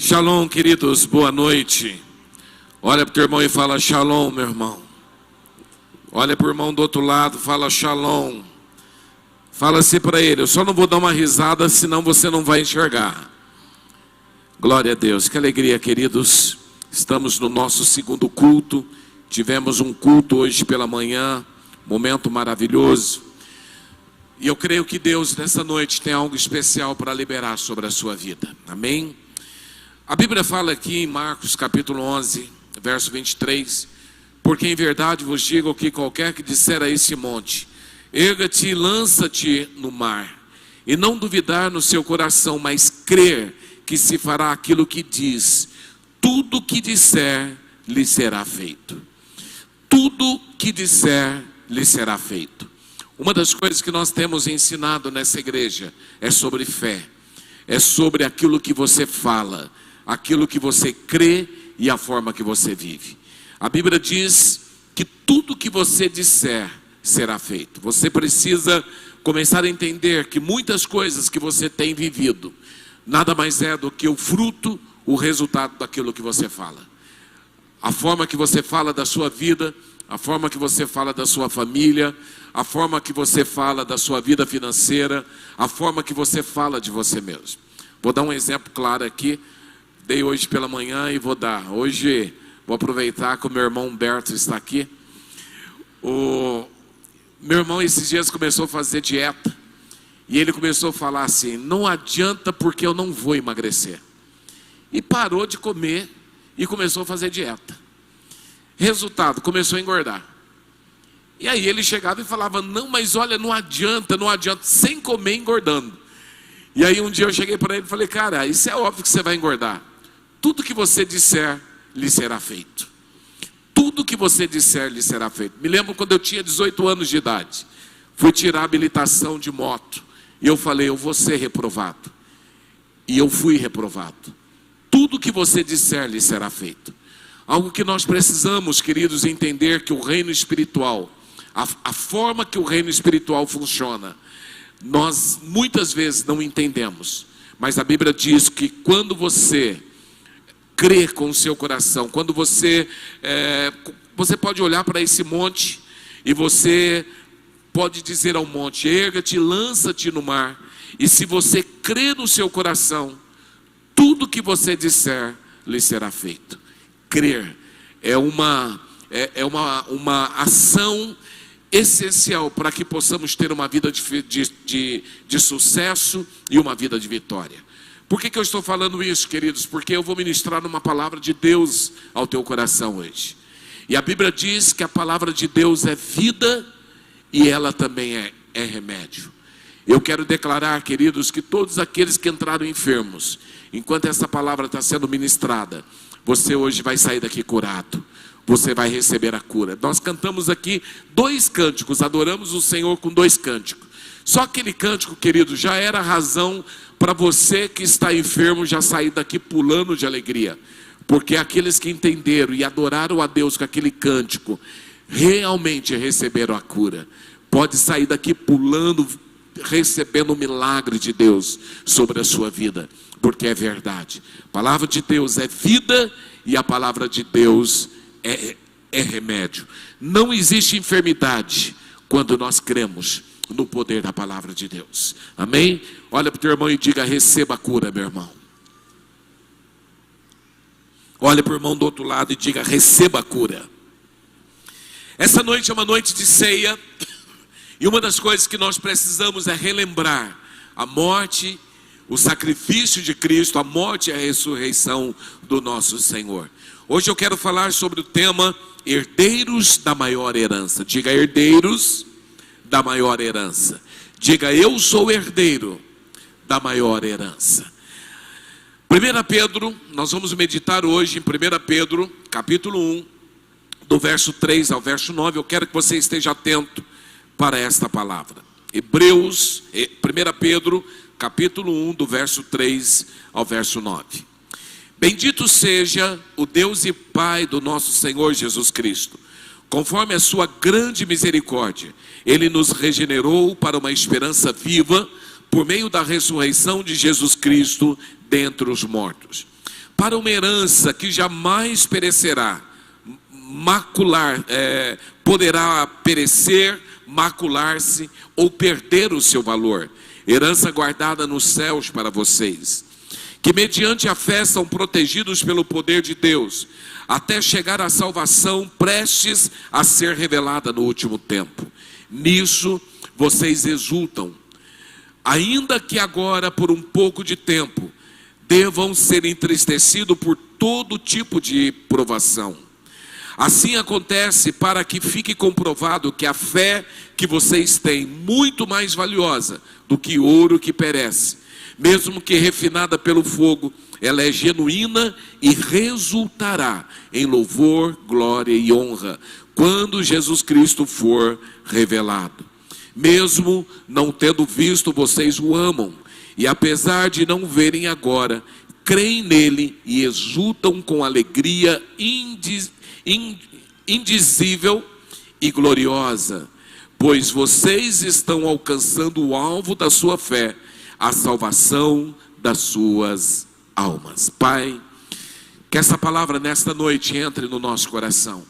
Shalom, queridos, boa noite. Olha para o teu irmão e fala shalom, meu irmão. Olha para o irmão do outro lado, fala shalom. Fala assim para ele, eu só não vou dar uma risada, senão você não vai enxergar. Glória a Deus, que alegria, queridos. Estamos no nosso segundo culto. Tivemos um culto hoje pela manhã, momento maravilhoso. E eu creio que Deus nessa noite tem algo especial para liberar sobre a sua vida. Amém? A Bíblia fala aqui em Marcos capítulo 11, verso 23. Porque em verdade vos digo que qualquer que disser a esse monte, erga-te e lança-te no mar, e não duvidar no seu coração, mas crer que se fará aquilo que diz, tudo que disser lhe será feito. Tudo que disser lhe será feito. Uma das coisas que nós temos ensinado nessa igreja é sobre fé. É sobre aquilo que você fala, aquilo que você crê e a forma que você vive. A Bíblia diz que tudo que você disser será feito. Você precisa começar a entender que muitas coisas que você tem vivido nada mais é do que o fruto, o resultado daquilo que você fala. A forma que você fala da sua vida, a forma que você fala da sua família, a forma que você fala da sua vida financeira, a forma que você fala de você mesmo. Vou dar um exemplo claro aqui. Dei hoje pela manhã e vou dar. Hoje vou aproveitar que o meu irmão Humberto está aqui. O meu irmão esses dias começou a fazer dieta. E ele começou a falar assim, não adianta porque eu não vou emagrecer. E parou de comer e começou a fazer dieta. Resultado, começou a engordar. E aí ele chegava e falava, não, mas olha, não adianta, sem comer engordando. E aí um dia eu cheguei para ele e falei, cara, isso é óbvio que você vai engordar. Tudo que você disser, lhe será feito. Tudo que você disser, lhe será feito. Me lembro quando eu tinha 18 anos de idade. Fui tirar a habilitação de moto. E eu falei, eu vou ser reprovado. E eu fui reprovado. Tudo que você disser, lhe será feito. Algo que nós precisamos, queridos, entender que o reino espiritual, a forma que o reino espiritual funciona, nós muitas vezes não entendemos. Mas a Bíblia diz que quando você crer com o seu coração, quando você pode olhar para esse monte e você pode dizer ao monte, erga-te, lança-te no mar, e se você crer no seu coração, tudo que você disser lhe será feito. Crer é uma ação essencial para que possamos ter uma vida de sucesso e uma vida de vitória. Por que eu estou falando isso, queridos? Porque eu vou ministrar uma palavra de Deus ao teu coração hoje. E a Bíblia diz que a palavra de Deus é vida e ela também é remédio. Eu quero declarar, queridos, que todos aqueles que entraram enfermos, enquanto essa palavra está sendo ministrada, você hoje vai sair daqui curado. Você vai receber a cura. Nós cantamos aqui 2 cânticos, adoramos o Senhor com 2 cânticos. Só aquele cântico, querido, já era razão para você que está enfermo já sair daqui pulando de alegria. Porque aqueles que entenderam e adoraram a Deus com aquele cântico, realmente receberam a cura. Pode sair daqui pulando, recebendo o milagre de Deus sobre a sua vida. Porque é verdade. A palavra de Deus é vida e a palavra de Deus é remédio. Não existe enfermidade quando nós cremos no poder da palavra de Deus. Amém? Olha para o teu irmão e diga, receba a cura, meu irmão. Olha para o irmão do outro lado e diga, receba a cura. Essa noite é uma noite de ceia. E uma das coisas que nós precisamos é relembrar a morte, o sacrifício de Cristo, a morte e a ressurreição do nosso Senhor. Hoje eu quero falar sobre o tema herdeiros da maior herança. Diga, herdeiros da maior herança. Diga, eu sou herdeiro da maior herança. 1 Pedro, nós vamos meditar hoje em 1 Pedro, capítulo 1, do verso 3 ao verso 9. Eu quero que você esteja atento para esta palavra. 1 Pedro, capítulo 1, do verso 3 ao verso 9. Bendito seja o Deus e Pai do nosso Senhor Jesus Cristo. Conforme a sua grande misericórdia, Ele nos regenerou para uma esperança viva, por meio da ressurreição de Jesus Cristo dentre os mortos, para uma herança que jamais perecerá, poderá perecer, macular-se ou perder o seu valor. Herança guardada nos céus para vocês, que mediante a fé são protegidos pelo poder de Deus, até chegar à salvação prestes a ser revelada no último tempo. Nisso vocês exultam, ainda que agora por um pouco de tempo devam ser entristecidos por todo tipo de provação. Assim acontece para que fique comprovado que a fé que vocês têm, muito mais valiosa do que ouro que perece, mesmo que refinada pelo fogo, ela é genuína e resultará em louvor, glória e honra, quando Jesus Cristo for revelado. Mesmo não tendo visto, vocês o amam, e apesar de não verem agora, creem nele e exultam com alegria indizível e gloriosa, pois vocês estão alcançando o alvo da sua fé, a salvação das suas almas. Pai, que essa palavra nesta noite entre no nosso coração,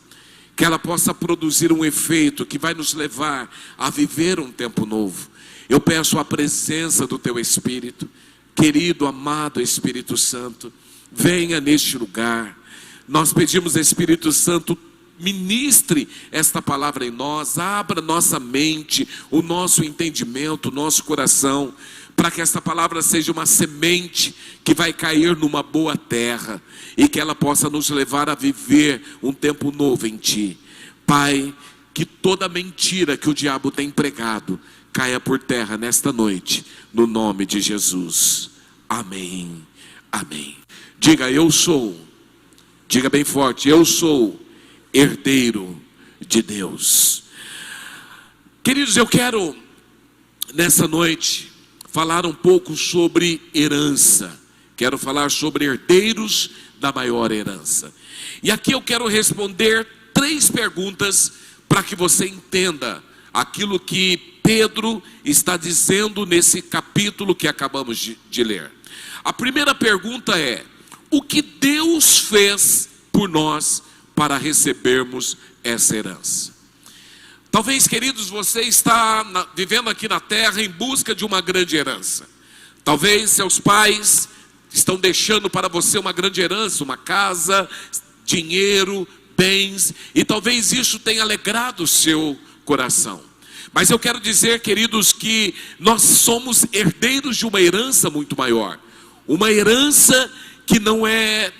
que ela possa produzir um efeito que vai nos levar a viver um tempo novo. Eu peço a presença do Teu Espírito, querido, amado Espírito Santo, venha neste lugar. Nós pedimos, Espírito Santo, ministre esta palavra em nós, abra nossa mente, o nosso entendimento, o nosso coração, para que esta palavra seja uma semente que vai cair numa boa terra e que ela possa nos levar a viver um tempo novo em Ti. Pai, que toda mentira que o diabo tem pregado caia por terra nesta noite, no nome de Jesus. Amém. Amém. Diga, eu sou. Diga bem forte, eu sou herdeiro de Deus. Queridos, eu quero nessa noite falar um pouco sobre herança. Quero falar sobre herdeiros da maior herança. E aqui eu quero responder 3 perguntas para que você entenda aquilo que Pedro está dizendo nesse capítulo que acabamos de ler. A primeira pergunta é: o que Deus fez por nós para recebermos essa herança? Talvez, queridos, você está vivendo aqui na terra em busca de uma grande herança. Talvez seus pais estão deixando para você uma grande herança, uma casa, dinheiro, bens, e talvez isso tenha alegrado o seu coração. Mas eu quero dizer, queridos, que nós somos herdeiros de uma herança muito maior. Uma herança que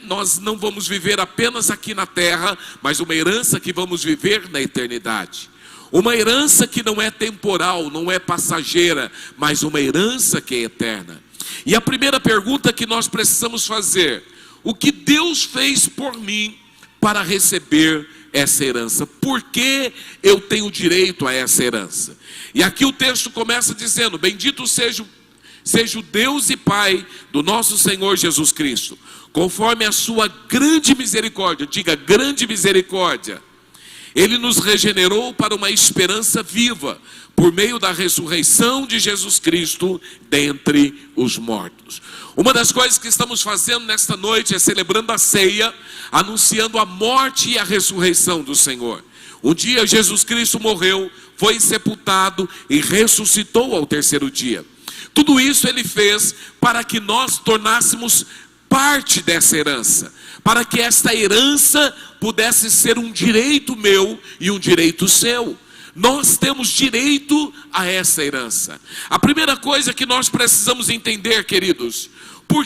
nós não vamos viver apenas aqui na terra, mas uma herança que vamos viver na eternidade. Uma herança que não é temporal, não é passageira, mas uma herança que é eterna. E a primeira pergunta que nós precisamos fazer: o que Deus fez por mim para receber essa herança? Por que eu tenho direito a essa herança? E aqui o texto começa dizendo: bendito seja o Deus e Pai do nosso Senhor Jesus Cristo, conforme a sua grande misericórdia. Diga, grande misericórdia. Ele nos regenerou para uma esperança viva, por meio da ressurreição de Jesus Cristo dentre os mortos. Uma das coisas que estamos fazendo nesta noite é celebrando a ceia, anunciando a morte e a ressurreição do Senhor. Um dia Jesus Cristo morreu, foi sepultado e ressuscitou ao 3º dia. Tudo isso Ele fez para que nós tornássemos parte dessa herança, para que esta herança pudesse ser um direito meu e um direito seu. Nós temos direito a essa herança. A primeira coisa que nós precisamos entender, queridos, o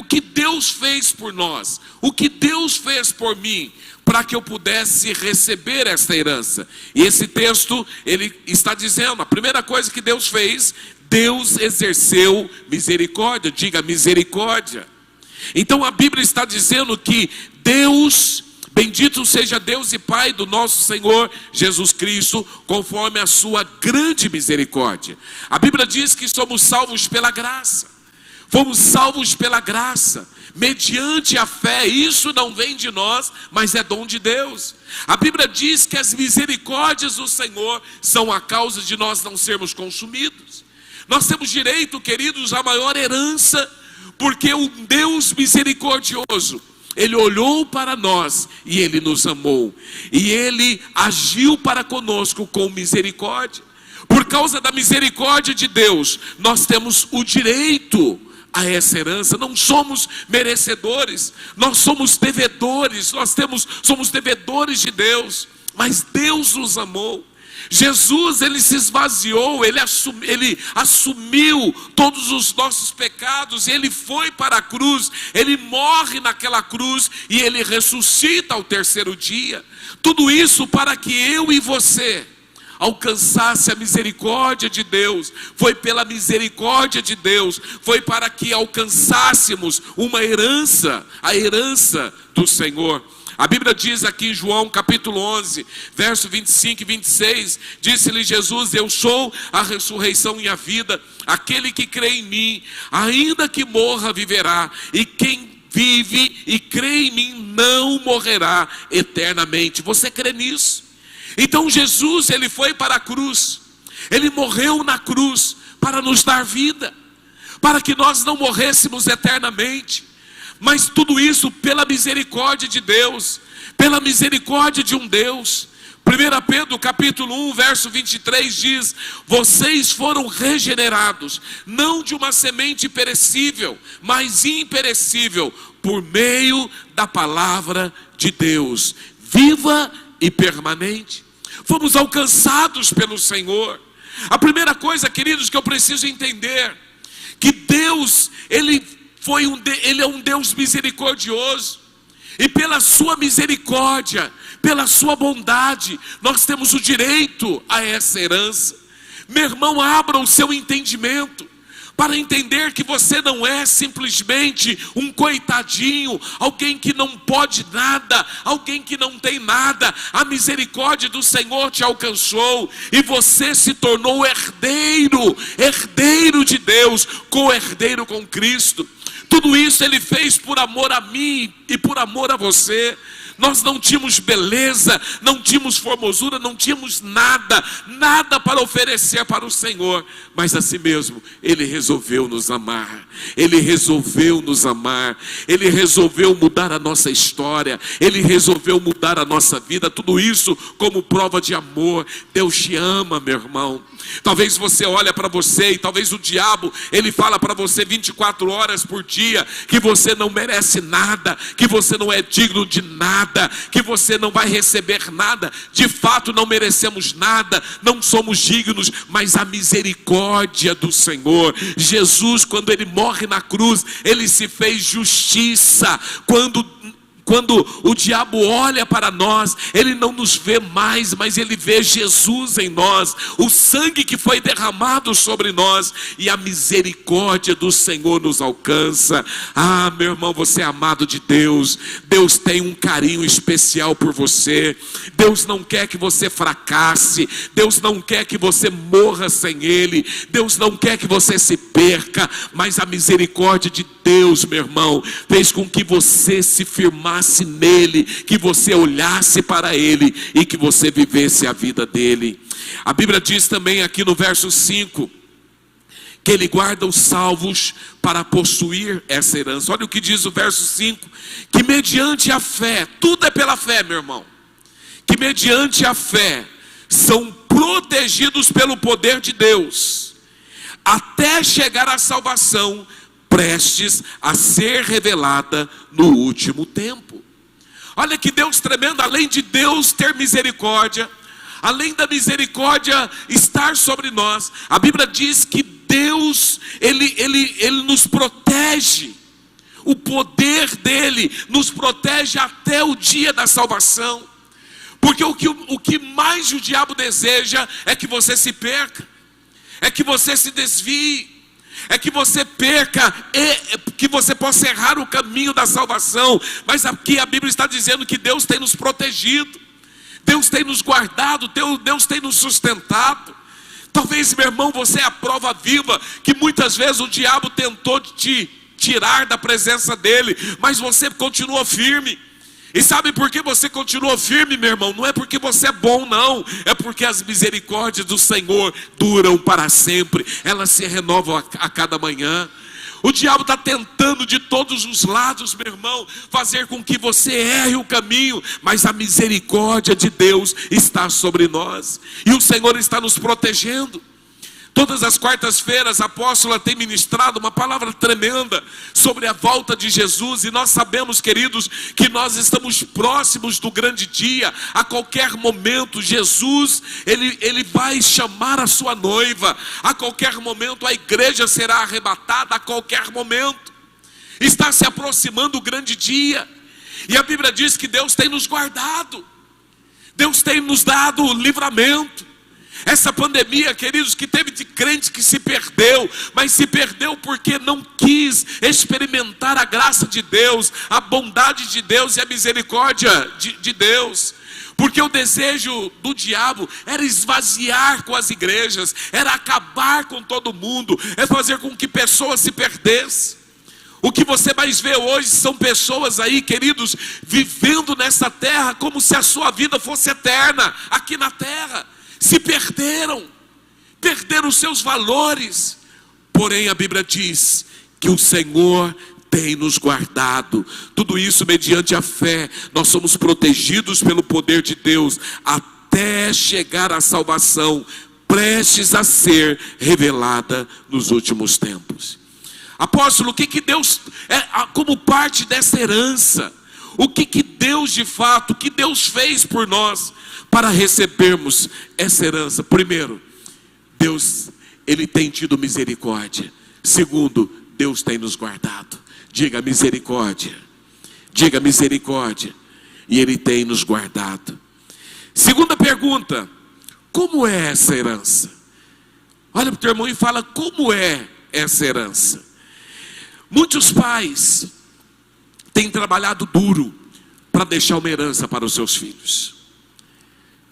que Deus fez por nós, o que Deus fez por mim, para que eu pudesse receber esta herança. E esse texto, ele está dizendo, a primeira coisa que Deus fez, Deus exerceu misericórdia. Diga, misericórdia. Então a Bíblia está dizendo que Deus, bendito seja Deus e Pai do nosso Senhor Jesus Cristo, conforme a sua grande misericórdia. A Bíblia diz que somos salvos pela graça. Fomos salvos pela graça, mediante a fé. Isso não vem de nós, mas é dom de Deus. A Bíblia diz que as misericórdias do Senhor são a causa de nós não sermos consumidos. Nós temos direito, queridos, à maior herança, Porque o Deus misericordioso, Ele olhou para nós e Ele nos amou. E Ele agiu para conosco com misericórdia. Por causa da misericórdia de Deus, nós temos o direito a essa herança. Não somos merecedores, nós somos devedores, somos devedores de Deus. Mas Deus nos amou. Jesus, Ele se esvaziou, Ele assumiu todos os nossos pecados, Ele foi para a cruz, Ele morre naquela cruz e Ele ressuscita ao terceiro dia. Tudo isso para que eu e você alcançasse a misericórdia de Deus. Foi pela misericórdia de Deus, foi para que alcançássemos uma herança, a herança do Senhor. A Bíblia diz aqui em João capítulo 11, verso 25 e 26, disse-lhe Jesus: eu sou a ressurreição e a vida, aquele que crê em mim, ainda que morra, viverá, e quem vive e crê em mim não morrerá eternamente. Você crê nisso? Então Jesus, Ele foi para a cruz, Ele morreu na cruz para nos dar vida, para que nós não morrêssemos eternamente. Mas tudo isso pela misericórdia de Deus, pela misericórdia de um Deus. 1 Pedro capítulo 1, verso 23 diz: vocês foram regenerados, não de uma semente perecível, mas imperecível, por meio da palavra de Deus, viva e permanente. Fomos alcançados pelo Senhor. A primeira coisa, queridos, que eu preciso entender, que Deus, Ele é um Deus misericordioso, e pela sua misericórdia, pela sua bondade, nós temos o direito a essa herança. Meu irmão, abra o seu entendimento para entender que você não é simplesmente um coitadinho, alguém que não pode nada, alguém que não tem nada. A misericórdia do Senhor te alcançou e você se tornou herdeiro de Deus, co-herdeiro com Cristo. Tudo isso Ele fez por amor a mim e por amor a você. Nós não tínhamos beleza, não tínhamos formosura, não tínhamos nada para oferecer para o Senhor. Mas assim mesmo, Ele resolveu nos amar. Ele resolveu nos amar. Ele resolveu mudar a nossa história. Ele resolveu mudar a nossa vida. Tudo isso como prova de amor. Deus te ama, meu irmão. Talvez você olhe para você e talvez o diabo, ele fala para você 24 horas por dia que você não merece nada, que você não é digno de nada, que você não vai receber nada. De fato não merecemos nada, não somos dignos, mas a misericórdia do Senhor, Jesus, quando Ele morre na cruz, Ele se fez justiça. Quando o diabo olha para nós, ele não nos vê mais, mas ele vê Jesus em nós, o sangue que foi derramado sobre nós, e a misericórdia do Senhor nos alcança. Ah, meu irmão, você é amado de Deus. Deus tem um carinho especial por você. Deus não quer que você fracasse. Deus não quer que você morra sem Ele. Deus não quer que você se perca, mas a misericórdia de Deus, meu irmão, fez com que você se firmasse nele, que você olhasse para Ele e que você vivesse a vida dele. A Bíblia diz também aqui no verso 5 que Ele guarda os salvos para possuir essa herança. Olha o que diz o verso 5: que mediante a fé, tudo é pela fé, meu irmão, que mediante a fé são protegidos pelo poder de Deus até chegar à salvação prestes a ser revelada no último tempo. Olha que Deus tremendo. Além de Deus ter misericórdia, além da misericórdia estar sobre nós, a Bíblia diz que Deus, Ele nos protege. O poder dele nos protege até o dia da salvação. Porque o que mais o diabo deseja é que você se perca, é que você se desvie, é que você perca, que você possa errar o caminho da salvação. Mas aqui a Bíblia está dizendo que Deus tem nos protegido, Deus tem nos guardado, Deus tem nos sustentado. Talvez, meu irmão, você é a prova viva que muitas vezes o diabo tentou te tirar da presença dele, mas você continua firme. E sabe por que você continua firme, meu irmão? Não é porque você é bom, não. É porque as misericórdias do Senhor duram para sempre. Elas se renovam a cada manhã. O diabo está tentando de todos os lados, meu irmão, fazer com que você erre o caminho, mas a misericórdia de Deus está sobre nós, e o Senhor está nos protegendo. Todas as quartas-feiras a apóstola tem ministrado uma palavra tremenda sobre a volta de Jesus, e nós sabemos, queridos, que nós estamos próximos do grande dia. A qualquer momento Jesus, ele vai chamar a sua noiva, a qualquer momento a igreja será arrebatada, a qualquer momento. Está se aproximando o grande dia, e a Bíblia diz que Deus tem nos guardado, Deus tem nos dado livramento. Essa pandemia, queridos, que teve de crente que se perdeu, mas se perdeu porque não quis experimentar a graça de Deus, a bondade de Deus e a misericórdia de Deus. Porque o desejo do diabo era esvaziar com as igrejas, era acabar com todo mundo, é fazer com que pessoas se perdessem. O que você mais vê hoje são pessoas aí, queridos, vivendo nessa terra como se a sua vida fosse eterna, aqui na terra. Se perderam os seus valores. Porém a Bíblia diz que o Senhor tem nos guardado. Tudo isso mediante a fé. Nós somos protegidos pelo poder de Deus até chegar à salvação, prestes a ser revelada nos últimos tempos. Apóstolo, o que Deus, como parte dessa herança, o que Deus de fato, o que Deus fez por nós para recebermos essa herança? Primeiro, Deus, Ele tem tido misericórdia. Segundo, Deus tem nos guardado. Diga misericórdia. Diga misericórdia. E Ele tem nos guardado. Segunda pergunta: como é essa herança? Olha para o teu irmão e fala: como é essa herança? Muitos pais têm trabalhado duro para deixar uma herança para os seus filhos.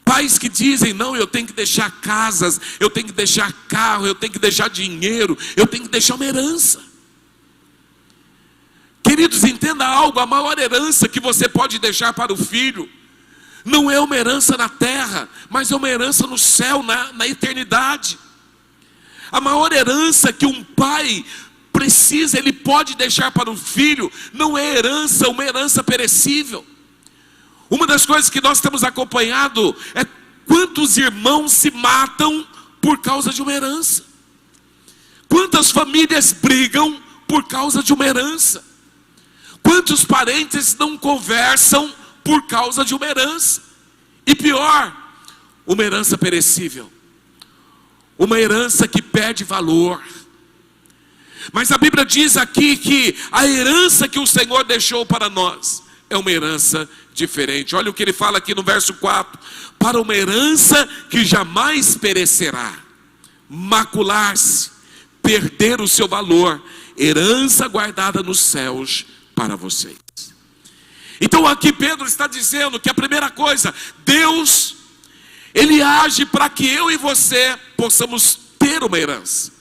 Pais que dizem: não, eu tenho que deixar casas, eu tenho que deixar carro, eu tenho que deixar dinheiro, eu tenho que deixar uma herança. Queridos, entenda algo: a maior herança que você pode deixar para o filho não é uma herança na terra, mas é uma herança no céu, na eternidade. A maior herança que um pai precisa, ele pode deixar para o filho, não é herança, uma herança perecível. Uma das coisas que nós temos acompanhado é quantos irmãos se matam por causa de uma herança. Quantas famílias brigam por causa de uma herança. Quantos parentes não conversam por causa de uma herança. E pior, uma herança perecível. Uma herança que perde valor. Mas a Bíblia diz aqui que a herança que o Senhor deixou para nós é uma herança diferente. Olha o que ele fala aqui no verso 4: para uma herança que jamais perecerá, macular-se, perder o seu valor, herança guardada nos céus para vocês. Então aqui Pedro está dizendo que a primeira coisa, Deus, Ele age para que eu e você possamos ter uma herança.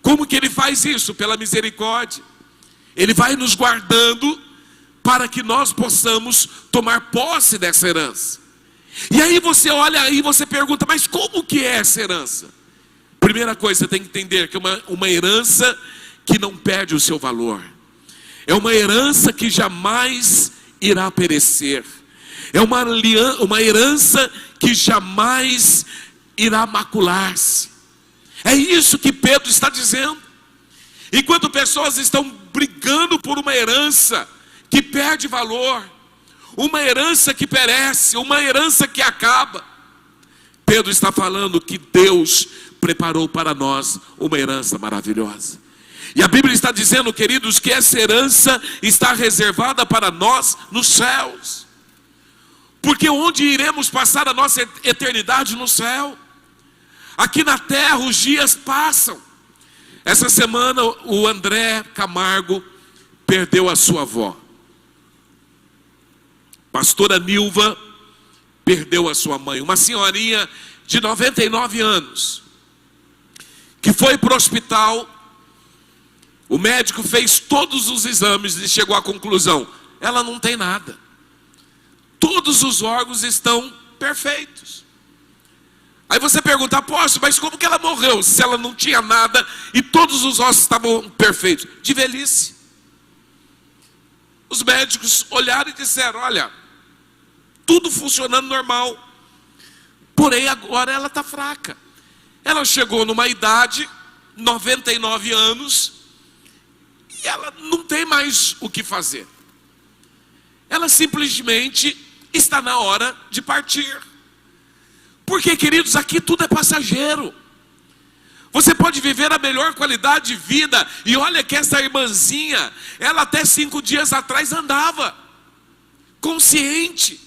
Como que Ele faz isso? Pela misericórdia. Ele vai nos guardando para que nós possamos tomar posse dessa herança. E aí você olha aí e você pergunta: mas como que é essa herança? Primeira coisa, você tem que entender que é uma herança que não perde o seu valor. É uma herança que jamais irá perecer. É uma herança que jamais irá macular-se. É isso que Pedro está dizendo. Enquanto pessoas estão brigando por uma herança que perde valor, uma herança que perece, uma herança que acaba, Pedro está falando que Deus preparou para nós uma herança maravilhosa. E a Bíblia está dizendo, queridos, que essa herança está reservada para nós nos céus. Porque onde iremos passar a nossa eternidade? No céu. Aqui na terra os dias passam. Essa semana o André Camargo perdeu a sua avó. Pastora Nilva perdeu a sua mãe, uma senhorinha de 99 anos, que foi para o hospital. O médico fez todos os exames e chegou à conclusão: ela não tem nada. Todos os órgãos estão perfeitos. Aí você pergunta, apóstolo, mas como que ela morreu? Se ela não tinha nada e todos os ossos estavam perfeitos. De velhice. Os médicos olharam e disseram, olha, tudo funcionando normal. Porém agora ela está fraca. Ela chegou numa idade, 99 anos, e ela não tem mais o que fazer. Ela simplesmente está na hora de partir. Porque, queridos, aqui tudo é passageiro. Você pode viver a melhor qualidade de vida. E olha que essa irmãzinha, ela até 5 dias atrás andava consciente,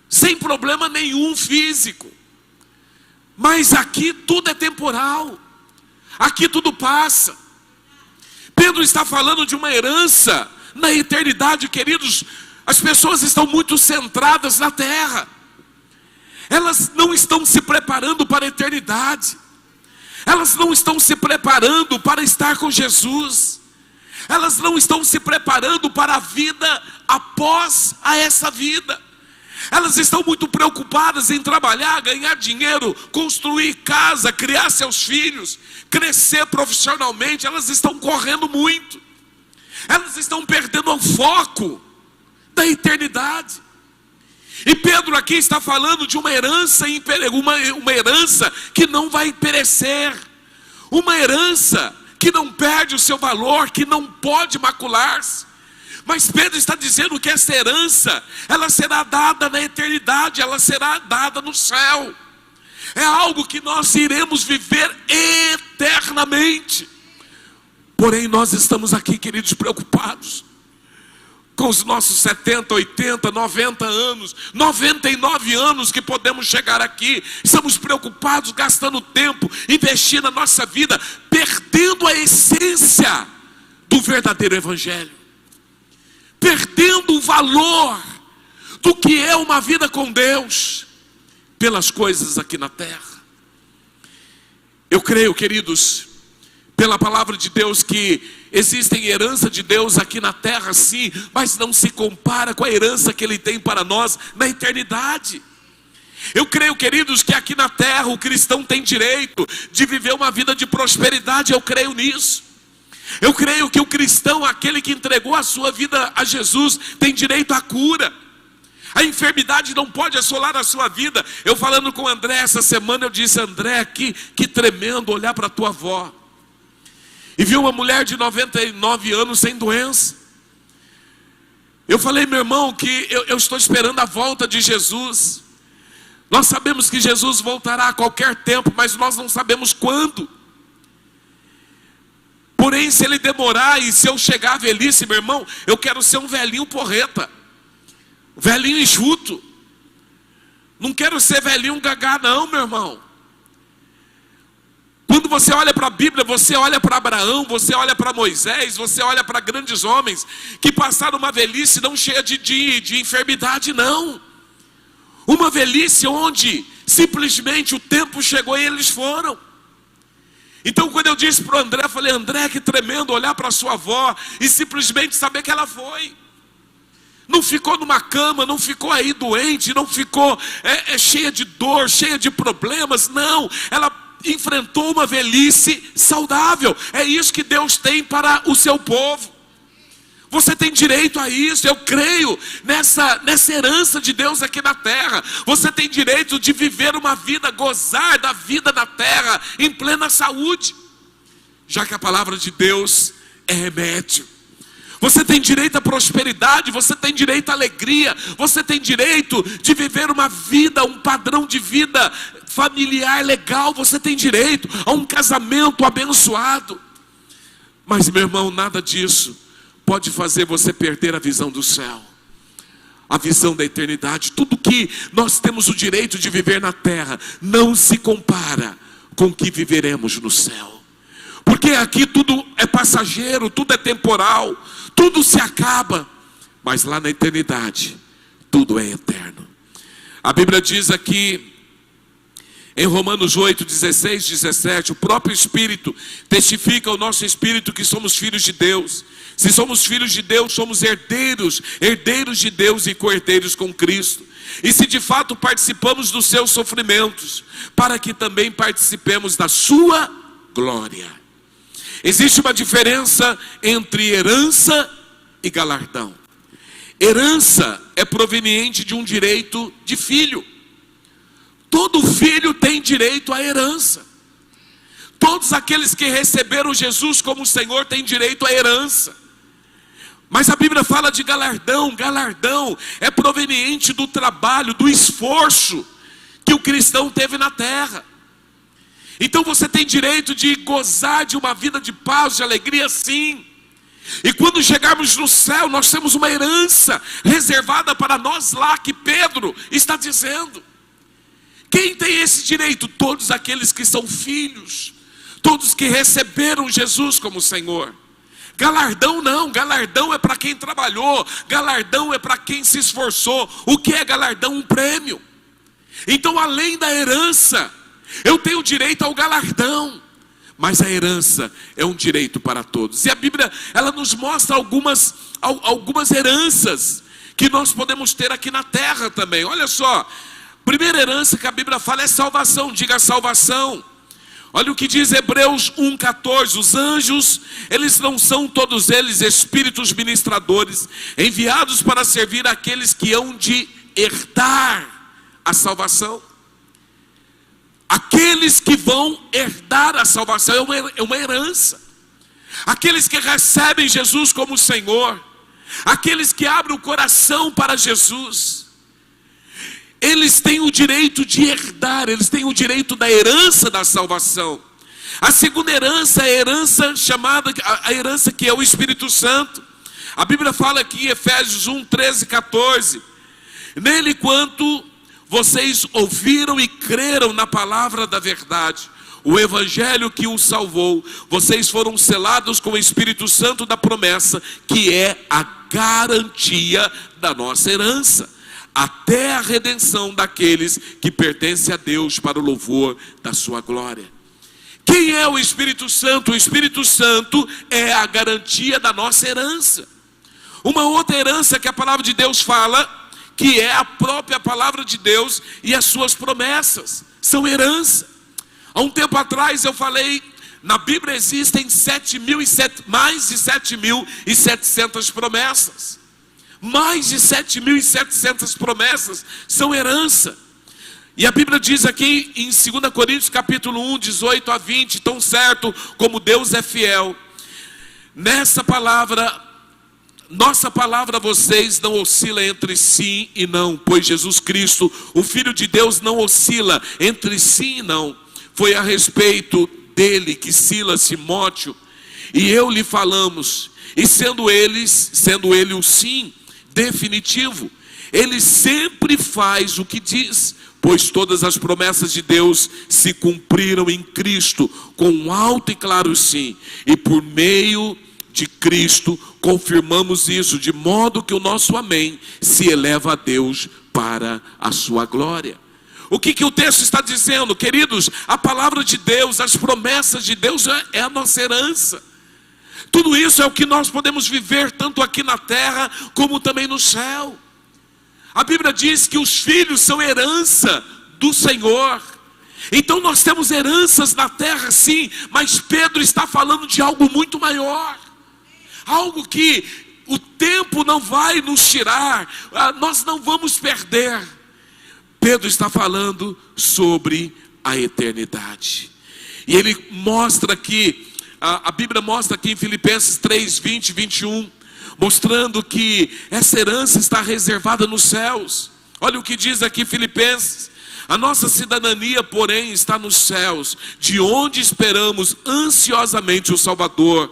sem problema nenhum físico. Mas aqui tudo é temporal. Aqui tudo passa. Pedro está falando de uma herança na eternidade, queridos. As pessoas estão muito centradas na terra. Elas não estão se preparando para a eternidade. Elas não estão se preparando para estar com Jesus. Elas não estão se preparando para a vida após essa vida. Elas estão muito preocupadas em trabalhar, ganhar dinheiro, construir casa, criar seus filhos, crescer profissionalmente. Elas estão correndo muito. Elas estão perdendo o foco da eternidade. E Pedro aqui está falando de uma herança uma herança que não vai perecer, uma herança que não perde o seu valor, que não pode macular-se. Mas Pedro está dizendo que essa herança, ela será dada na eternidade, ela será dada no céu. É algo que nós iremos viver eternamente. Porém nós estamos aqui, queridos, preocupados com os nossos 70, 80, 90 anos, 99 anos que podemos chegar aqui. Estamos preocupados, gastando tempo, investindo a nossa vida, perdendo a essência do verdadeiro evangelho, perdendo o valor do que é uma vida com Deus, pelas coisas aqui na terra. Eu creio, queridos, pela palavra de Deus, que existem herança de Deus aqui na terra, sim, mas não se compara com a herança que Ele tem para nós na eternidade. Eu creio, queridos, que aqui na terra o cristão tem direito de viver uma vida de prosperidade. Eu creio nisso. Eu creio que o cristão, aquele que entregou a sua vida a Jesus, tem direito à cura. A enfermidade não pode assolar a sua vida. Eu falando com o André essa semana, eu disse, André, que tremendo olhar para a tua avó e vi uma mulher de 99 anos sem doença. Eu falei, meu irmão, que eu estou esperando a volta de Jesus. Nós sabemos que Jesus voltará a qualquer tempo, mas nós não sabemos quando. Porém, se Ele demorar e se eu chegar à velhice, meu irmão, eu quero ser um velhinho porreta, velhinho enxuto. Não quero ser velhinho gagá não, meu irmão. Quando você olha para a Bíblia, você olha para Abraão, você olha para Moisés, você olha para grandes homens que passaram uma velhice não cheia de enfermidade, não. Uma velhice onde simplesmente o tempo chegou e eles foram. Então quando eu disse para o André, falei, André, que tremendo olhar para sua avó e simplesmente saber que ela foi. Não ficou numa cama, não ficou aí doente, não ficou cheia de dor, cheia de problemas, não. Ela enfrentou uma velhice saudável. É isso que Deus tem para o seu povo. Você tem direito a isso. Eu creio nessa herança de Deus aqui na terra. Você tem direito de viver uma vida, gozar da vida na terra em plena saúde, já que a palavra de Deus é remédio. Você tem direito à prosperidade, você tem direito à alegria, você tem direito de viver uma vida, um padrão de vida familiar legal, você tem direito a um casamento abençoado. Mas, meu irmão, nada disso pode fazer você perder a visão do céu, a visão da eternidade. Tudo que nós temos o direito de viver na terra não se compara com o que viveremos no céu. Porque aqui tudo é passageiro, tudo é temporal, tudo se acaba, mas lá na eternidade tudo é eterno. A Bíblia diz aqui em Romanos 8, 16, 17, o próprio Espírito testifica ao nosso espírito que somos filhos de Deus. Se somos filhos de Deus, somos herdeiros, herdeiros de Deus e co-herdeiros com Cristo. E se de fato participamos dos seus sofrimentos, para que também participemos da sua glória. Existe uma diferença entre herança e galardão. Herança é proveniente de um direito de filho. Todo filho tem direito à herança. Todos aqueles que receberam Jesus como Senhor têm direito à herança. Mas a Bíblia fala de galardão. Galardão é proveniente do trabalho, do esforço que o cristão teve na terra. Então você tem direito de gozar de uma vida de paz, de alegria, sim. E quando chegarmos no céu, nós temos uma herança reservada para nós lá, que Pedro está dizendo. Quem tem esse direito? Todos aqueles que são filhos, todos que receberam Jesus como Senhor. Galardão não, galardão é para quem trabalhou, galardão é para quem se esforçou. O que é galardão? Um prêmio. Então, além da herança, eu tenho direito ao galardão, mas a herança é um direito para todos. E a Bíblia, ela nos mostra algumas heranças que nós podemos ter aqui na terra também. Olha só, primeira herança que a Bíblia fala é salvação. Diga salvação. Olha o que diz Hebreus 1,14. Os anjos, eles não são todos eles espíritos ministradores, enviados para servir aqueles que hão de herdar a salvação. Aqueles que vão herdar a salvação é uma herança. Aqueles que recebem Jesus como Senhor, aqueles que abrem o coração para Jesus, eles têm o direito de herdar, eles têm o direito da herança da salvação. A segunda herança é a herança chamada, a herança que é o Espírito Santo. A Bíblia fala aqui em Efésios 1, 13, 14. Nele, quanto vocês ouviram e creram na palavra da verdade, o evangelho que os salvou, vocês foram selados com o Espírito Santo da promessa, que é a garantia da nossa herança, até a redenção daqueles que pertencem a Deus para o louvor da sua glória. Quem é o Espírito Santo? O Espírito Santo é a garantia da nossa herança. Uma outra herança que a palavra de Deus fala, que é a própria palavra de Deus e as suas promessas, são herança. Há um tempo atrás eu falei, na Bíblia existem mais de 7.700 promessas. Mais de 7.700 promessas são herança. E a Bíblia diz aqui em 2 Coríntios capítulo 1, 18 a 20, tão certo como Deus é fiel, nessa palavra, nossa palavra, vocês não oscila entre sim e não, pois Jesus Cristo, o Filho de Deus, não oscila entre sim e não. Foi a respeito dele que Silas, Timóteo e eu lhe falamos, e sendo ele o sim definitivo, ele sempre faz o que diz, pois todas as promessas de Deus se cumpriram em Cristo, com um alto e claro sim, e por meio de Cristo confirmamos isso, de modo que o nosso amém se eleva a Deus para a sua glória. O que o texto está dizendo, queridos? A palavra de Deus, as promessas de Deus é a nossa herança. Tudo isso é o que nós podemos viver tanto aqui na terra como também no céu. A Bíblia diz que os filhos são herança do Senhor. Então nós temos heranças na terra sim, mas Pedro está falando de algo muito maior. Algo que o tempo não vai nos tirar, nós não vamos perder. Pedro está falando sobre a eternidade. E ele mostra aqui, a Bíblia mostra aqui em Filipenses 3, 20 e 21, mostrando que essa herança está reservada nos céus. Olha o que diz aqui Filipenses: a nossa cidadania, porém, está nos céus, de onde esperamos ansiosamente o Salvador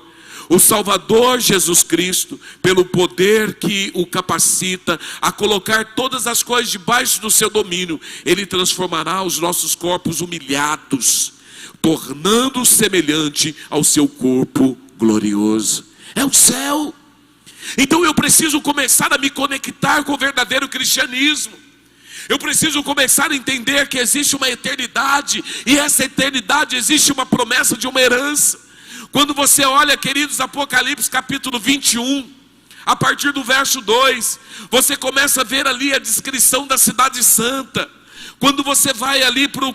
Jesus Cristo, pelo poder que o capacita a colocar todas as coisas debaixo do seu domínio. Ele transformará os nossos corpos humilhados, tornando-os semelhante ao seu corpo glorioso. É o céu. Então eu preciso começar a me conectar com o verdadeiro cristianismo. Eu preciso começar a entender que existe uma eternidade, e essa eternidade existe uma promessa de uma herança. Quando você olha, queridos, Apocalipse capítulo 21, a partir do verso 2, você começa a ver ali a descrição da cidade santa. Quando você vai ali para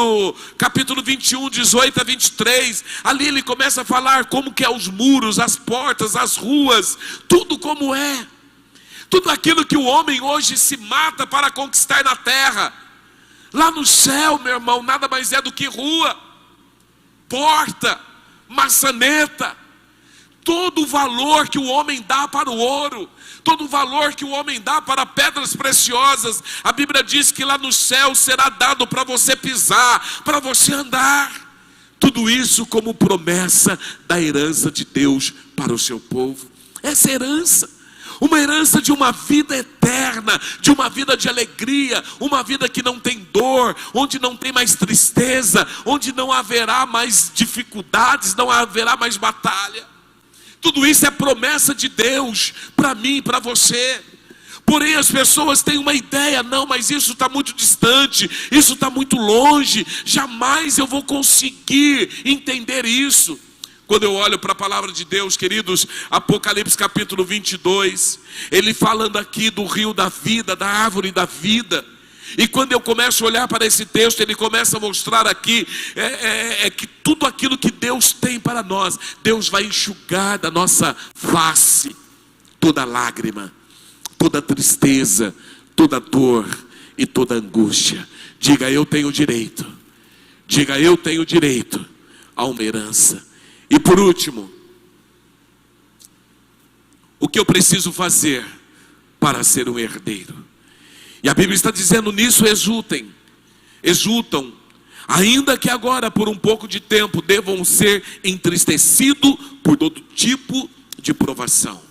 o capítulo 21, 18 a 23, ali ele começa a falar como que é os muros, as portas, as ruas, tudo como é. Tudo aquilo que o homem hoje se mata para conquistar na terra, lá no céu, meu irmão, nada mais é do que rua, porta, maçaneta. Todo o valor que o homem dá para o ouro, todo o valor que o homem dá para pedras preciosas, a Bíblia diz que lá no céu será dado para você pisar, para você andar. Tudo isso como promessa da herança de Deus para o seu povo. Essa herança, uma herança de uma vida eterna, de uma vida de alegria, uma vida que não tem dor, onde não tem mais tristeza, onde não haverá mais dificuldades, não haverá mais batalha. Tudo isso é promessa de Deus para mim, para você. Porém as pessoas têm uma ideia, não, mas isso está muito distante, isso está muito longe, jamais eu vou conseguir entender isso. Quando eu olho para a palavra de Deus, queridos, Apocalipse capítulo 22, ele falando aqui do rio da vida, da árvore da vida. E quando eu começo a olhar para esse texto, ele começa a mostrar aqui que tudo aquilo que Deus tem para nós, Deus vai enxugar da nossa face toda lágrima, toda tristeza, toda dor e toda angústia. Diga, eu tenho direito. Diga, eu tenho direito a uma herança. E por último, o que eu preciso fazer para ser um herdeiro? E a Bíblia está dizendo, nisso exultem, exultam, ainda que agora por um pouco de tempo devam ser entristecidos por todo tipo de provação.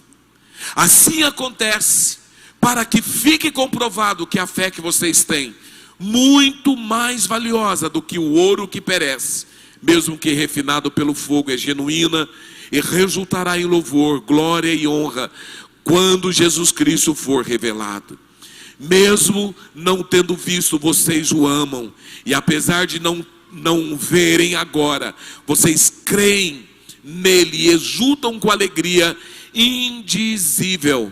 Assim acontece, para que fique comprovado que a fé que vocês têm, muito mais valiosa do que o ouro que perece, mesmo que refinado pelo fogo, é genuína e resultará em louvor, glória e honra, quando Jesus Cristo for revelado. Mesmo não tendo visto, vocês o amam, e apesar de não verem agora, vocês creem nele e exultam com alegria indizível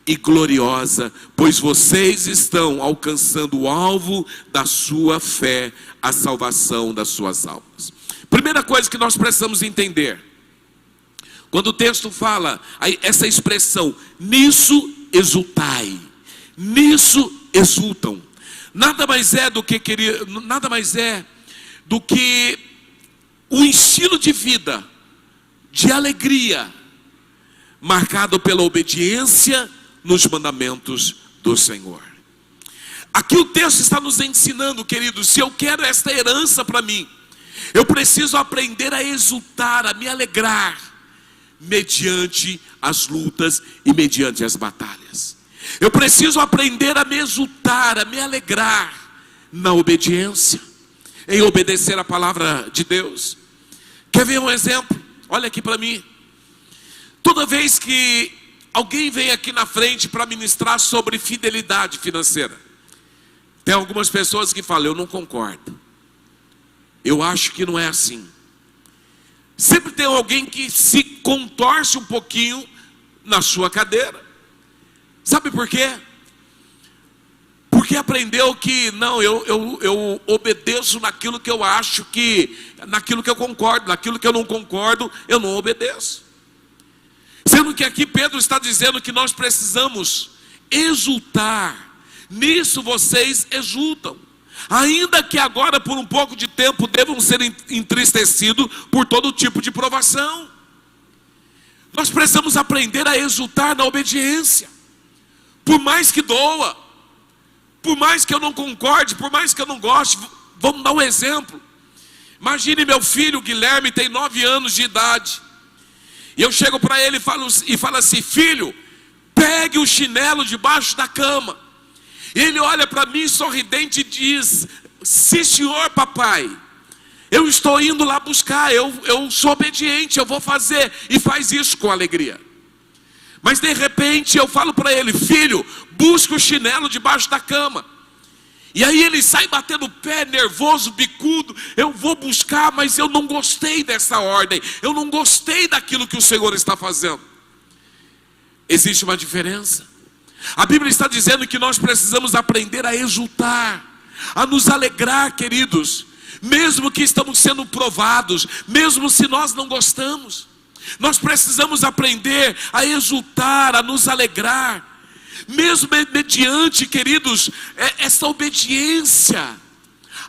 e gloriosa, pois vocês estão alcançando o alvo da sua fé, a salvação das suas almas. Primeira coisa que nós precisamos entender, quando o texto fala essa expressão, nisso exultai, nisso exultam, nada mais é do que um estilo de vida de alegria, marcado pela obediência nos mandamentos do Senhor. Aqui o texto está nos ensinando, queridos, se eu quero esta herança para mim, eu preciso aprender a exultar, a me alegrar, mediante as lutas e mediante as batalhas. Eu preciso aprender a me exultar, a me alegrar na obediência, em obedecer a palavra de Deus. Quer ver um exemplo? Olha aqui para mim. Toda vez que alguém vem aqui na frente para ministrar sobre fidelidade financeira, tem algumas pessoas que falam, eu não concordo, eu acho que não é assim. Sempre tem alguém que se contorce um pouquinho na sua cadeira. Sabe por quê? Porque aprendeu que não, eu obedeço naquilo que eu acho que, naquilo que eu concordo, naquilo que eu não concordo, eu não obedeço. Sendo que aqui Pedro está dizendo que nós precisamos exultar, nisso vocês exultam, ainda que agora por um pouco de tempo devam ser entristecidos por todo tipo de provação. Nós precisamos aprender a exultar na obediência, por mais que doa, por mais que eu não concorde, por mais que eu não goste. Vamos dar um exemplo. Imagine meu filho Guilherme, tem 9 anos de idade, e eu chego para ele e falo assim, filho, pegue o chinelo debaixo da cama. E ele olha para mim sorridente e diz, sim senhor papai, eu estou indo lá buscar, eu sou obediente, eu vou fazer, e faz isso com alegria. Mas de repente eu falo para ele, filho, busque o chinelo debaixo da cama. E aí ele sai batendo o pé, nervoso, bicudo. Eu vou buscar, mas eu não gostei dessa ordem. Eu não gostei daquilo que o Senhor está fazendo. Existe uma diferença. A Bíblia está dizendo que nós precisamos aprender a exultar, a nos alegrar, queridos. Mesmo que estamos sendo provados, mesmo se nós não gostamos. Nós precisamos aprender a exultar, a nos alegrar. Mesmo mediante, queridos, essa obediência,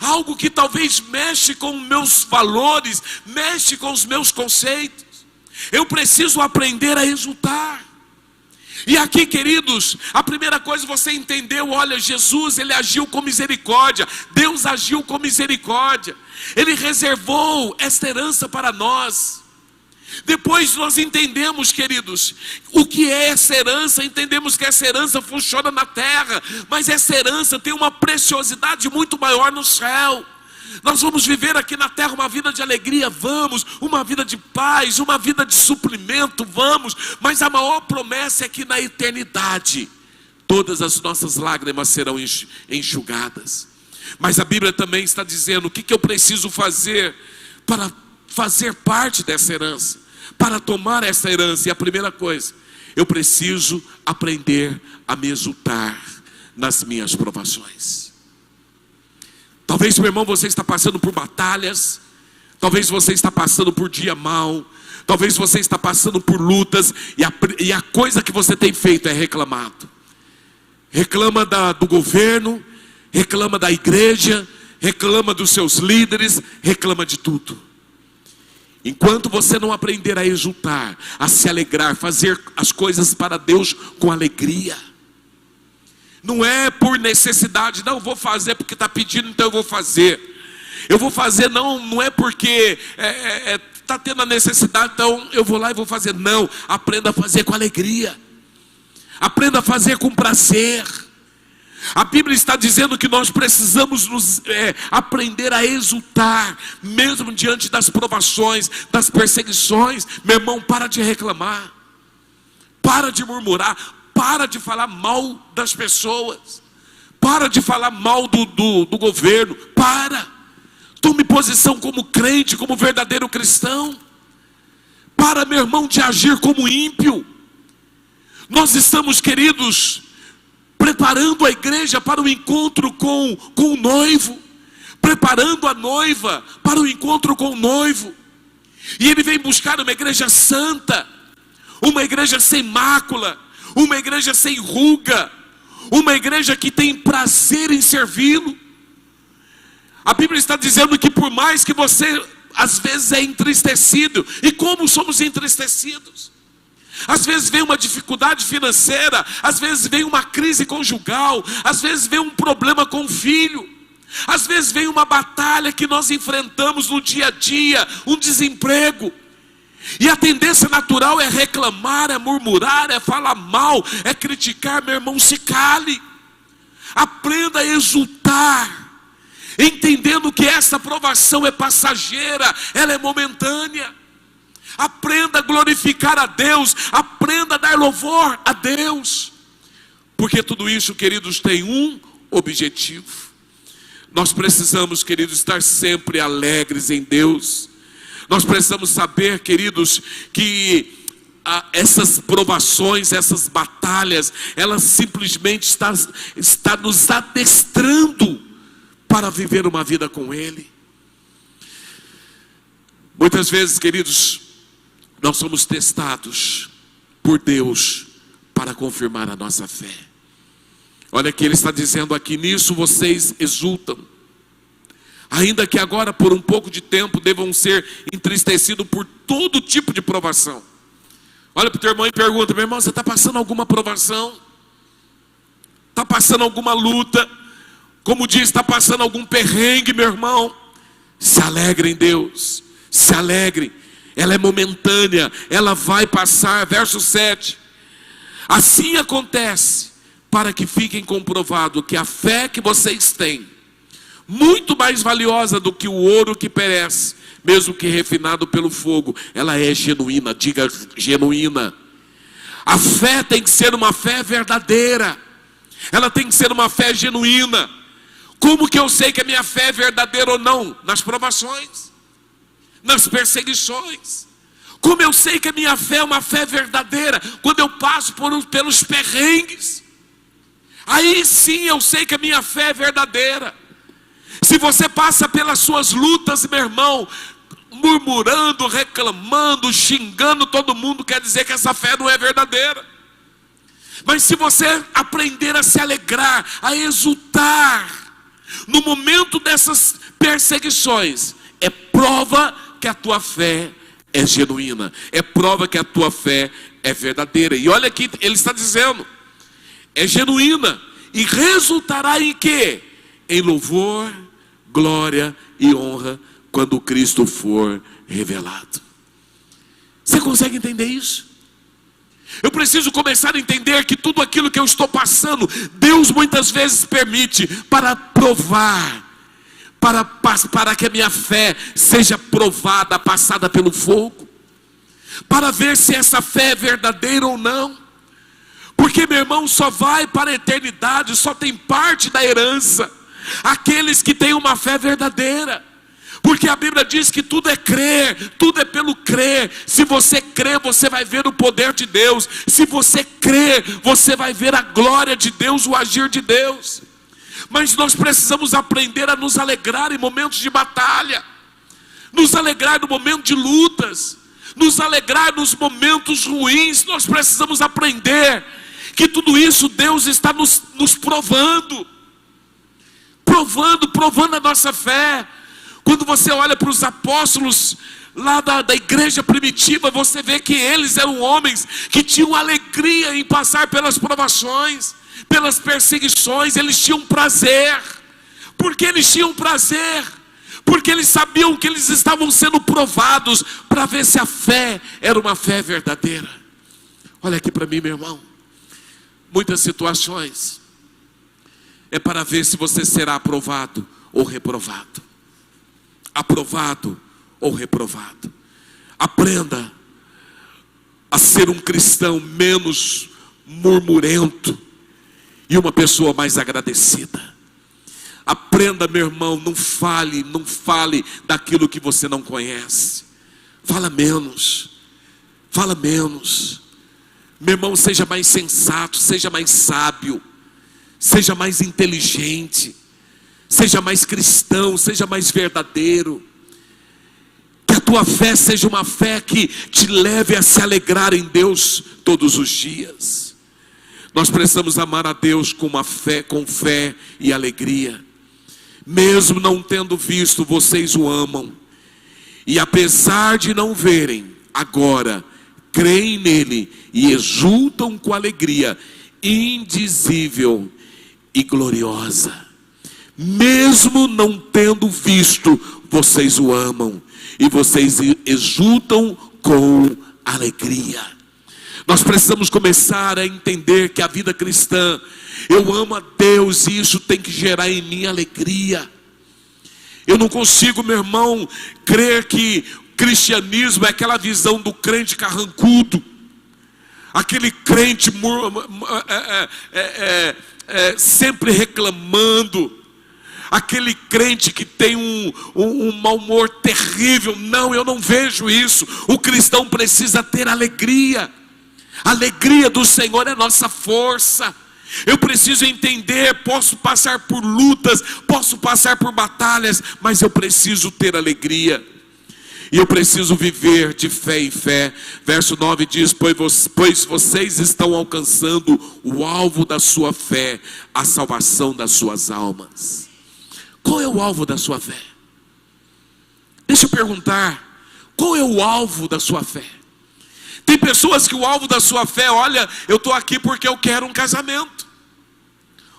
algo que talvez mexe com os meus valores, mexe com os meus conceitos, eu preciso aprender a exultar. E aqui, queridos, a primeira coisa você entendeu, olha, Jesus, ele agiu com misericórdia, Deus agiu com misericórdia, ele reservou esta herança para nós. Depois nós entendemos, queridos, o que é essa herança. Entendemos que essa herança funciona na terra, mas essa herança tem uma preciosidade muito maior no céu. Nós vamos viver aqui na terra uma vida de alegria, vamos, uma vida de paz, uma vida de suprimento, vamos, mas a maior promessa é que na eternidade todas as nossas lágrimas serão enxugadas. Mas a Bíblia também está dizendo o que eu preciso fazer para fazer parte dessa herança, para tomar essa herança. E a primeira coisa, eu preciso aprender a me exultar nas minhas provações. Talvez, meu irmão, você está passando por batalhas, talvez você está passando por dia mau, talvez você está passando por lutas, e a coisa que você tem feito é reclamado. Reclama do governo, reclama da igreja, reclama dos seus líderes, reclama de tudo. Enquanto você não aprender a exultar, a se alegrar, fazer as coisas para Deus com alegria, não é por necessidade, não vou fazer porque está pedindo, então eu vou fazer. Eu vou fazer não é porque está tendo a necessidade, então eu vou lá e vou fazer. Não, aprenda a fazer com alegria, aprenda a fazer com prazer. A Bíblia está dizendo que nós precisamos aprender a exultar, mesmo diante das provações, das perseguições. Meu irmão, para de reclamar, para de murmurar, para de falar mal das pessoas, para de falar mal do governo, tome posição como crente, como verdadeiro cristão. Para, meu irmão, de agir como ímpio. Nós estamos, queridos, preparando a igreja para o encontro com o noivo, preparando a noiva para o encontro com o noivo. E ele vem buscar uma igreja santa, uma igreja sem mácula, uma igreja sem ruga, uma igreja que tem prazer em servi-lo. A Bíblia está dizendo que por mais que você às vezes é entristecido, e como somos entristecidos? Às vezes vem uma dificuldade financeira, às vezes vem uma crise conjugal, às vezes vem um problema com o filho, às vezes vem uma batalha que nós enfrentamos no dia a dia, um desemprego. E a tendência natural é reclamar, é murmurar, é falar mal, é criticar. Meu irmão, se cale. Aprenda a exultar, entendendo que essa provação é passageira, ela é momentânea. Aprenda a glorificar a Deus, aprenda a dar louvor a Deus, porque tudo isso, queridos, tem um objetivo. Nós precisamos, queridos, estar sempre alegres em Deus. Nós precisamos saber, queridos, que essas provações, essas batalhas, elas simplesmente está nos adestrando para viver uma vida com Ele. Muitas vezes, queridos, nós somos testados por Deus para confirmar a nossa fé. Olha que Ele está dizendo aqui: nisso vocês exultam, ainda que agora por um pouco de tempo devam ser entristecidos por todo tipo de provação. Olha para o teu irmão e pergunta: meu irmão, você está passando alguma provação? Está passando alguma luta? Como diz, está passando algum perrengue, meu irmão? Se alegre em Deus, se alegre. Ela é momentânea, ela vai passar. Verso 7. Assim acontece, para que fiquem comprovado que a fé que vocês têm, muito mais valiosa do que o ouro que perece, mesmo que refinado pelo fogo, ela é genuína. Diga genuína. A fé tem que ser uma fé verdadeira, ela tem que ser uma fé genuína. Como que eu sei que a minha fé é verdadeira ou não? Nas provações, nas perseguições. Como eu sei que a minha fé é uma fé verdadeira? Quando eu passo pelos perrengues. Aí sim eu sei que a minha fé é verdadeira. Se você passa pelas suas lutas, meu irmão, murmurando, reclamando, xingando todo mundo, quer dizer que essa fé não é verdadeira. Mas se você aprender a se alegrar, a exultar no momento dessas perseguições, é prova que a tua fé é genuína, é prova que a tua fé é verdadeira. E olha aqui, ele está dizendo, é genuína e resultará em quê? Em louvor, glória e honra quando Cristo for revelado. Você consegue entender isso? Eu preciso começar a entender que tudo aquilo que eu estou passando, Deus muitas vezes permite para provar, para que a minha fé seja provada, passada pelo fogo, para ver se essa fé é verdadeira ou não. Porque, meu irmão, só vai para a eternidade, só tem parte da herança aqueles que têm uma fé verdadeira. Porque a Bíblia diz que tudo é crer, tudo é pelo crer. Se você crer, você vai ver o poder de Deus. Se você crer, você vai ver a glória de Deus, o agir de Deus. Mas nós precisamos aprender a nos alegrar em momentos de batalha, nos alegrar no momento de lutas, nos alegrar nos momentos ruins. Nós precisamos aprender que tudo isso Deus está nos provando a nossa fé. Quando você olha para os apóstolos lá da igreja primitiva, você vê que eles eram homens que tinham alegria em passar pelas provações, pelas perseguições. Eles tinham prazer. Por que eles tinham prazer? Porque eles sabiam que eles estavam sendo provados para ver se a fé era uma fé verdadeira. Olha aqui para mim, meu irmão. Muitas situações é para ver se você será aprovado ou reprovado. Aprovado ou reprovado. Aprenda a ser um cristão menos murmurento e uma pessoa mais agradecida. Aprenda, meu irmão, não fale daquilo que você não conhece. Fala menos. Meu irmão, seja mais sensato, seja mais sábio, seja mais inteligente, seja mais cristão, seja mais verdadeiro. Que a tua fé seja uma fé que te leve a se alegrar em Deus todos os dias. Nós precisamos amar a Deus com fé e alegria. Mesmo não tendo visto, vocês o amam. E apesar de não verem, agora creem nele e exultam com alegria indizível e gloriosa. Mesmo não tendo visto, vocês o amam e vocês exultam com alegria. Nós precisamos começar a entender que a vida cristã, eu amo a Deus e isso tem que gerar em mim alegria. Eu não consigo, meu irmão, crer que cristianismo é aquela visão do crente carrancudo, aquele crente sempre reclamando, aquele crente que tem um mau humor terrível. Não, eu não vejo isso. O cristão precisa ter alegria. A alegria do Senhor é nossa força. Eu preciso entender, posso passar por lutas, posso passar por batalhas, mas eu preciso ter alegria. E eu preciso viver de fé em fé. Verso 9 diz: pois vocês estão alcançando o alvo da sua fé, a salvação das suas almas. Qual é o alvo da sua fé? Deixa eu perguntar, qual é o alvo da sua fé? Tem pessoas que o alvo da sua fé, olha, eu estou aqui porque eu quero um casamento.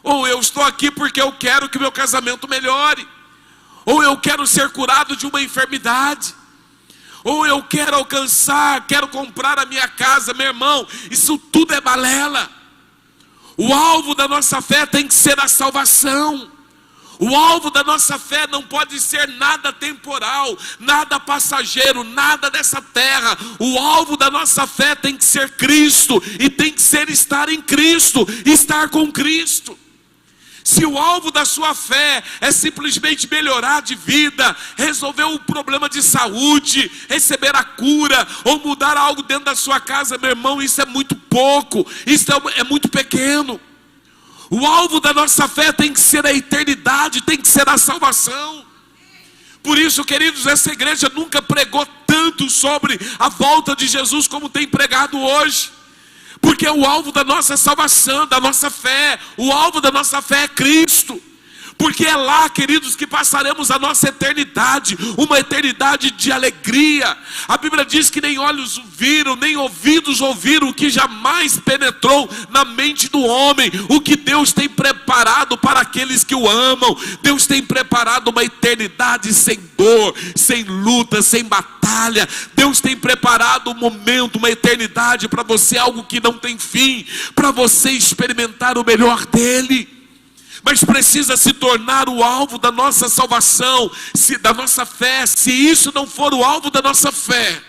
Ou eu estou aqui porque eu quero que o meu casamento melhore. Ou eu quero ser curado de uma enfermidade. Ou eu quero alcançar, quero comprar a minha casa. Meu irmão, isso tudo é balela. O alvo da nossa fé tem que ser a salvação. O alvo da nossa fé não pode ser nada temporal, nada passageiro, nada dessa terra. O alvo da nossa fé tem que ser Cristo, e tem que ser estar em Cristo, estar com Cristo. Se o alvo da sua fé é simplesmente melhorar de vida, resolver um problema de saúde, receber a cura, ou mudar algo dentro da sua casa, meu irmão, isso é muito pouco, isso é muito pequeno. O alvo da nossa fé tem que ser a eternidade, tem que ser a salvação. Por isso, queridos, essa igreja nunca pregou tanto sobre a volta de Jesus como tem pregado hoje. Porque o alvo da nossa salvação, da nossa fé, o alvo da nossa fé é Cristo. Porque é lá, queridos, que passaremos a nossa eternidade, uma eternidade de alegria. A Bíblia diz que nem olhos viram, nem ouvidos ouviram, o que jamais penetrou na mente do homem, o que Deus tem preparado para aqueles que o amam. Deus tem preparado uma eternidade sem dor, sem luta, sem batalha. Deus tem preparado um momento, uma eternidade para você, algo que não tem fim, para você experimentar o melhor dele. Mas precisa se tornar o alvo da nossa salvação, da nossa fé. Se isso não for o alvo da nossa fé,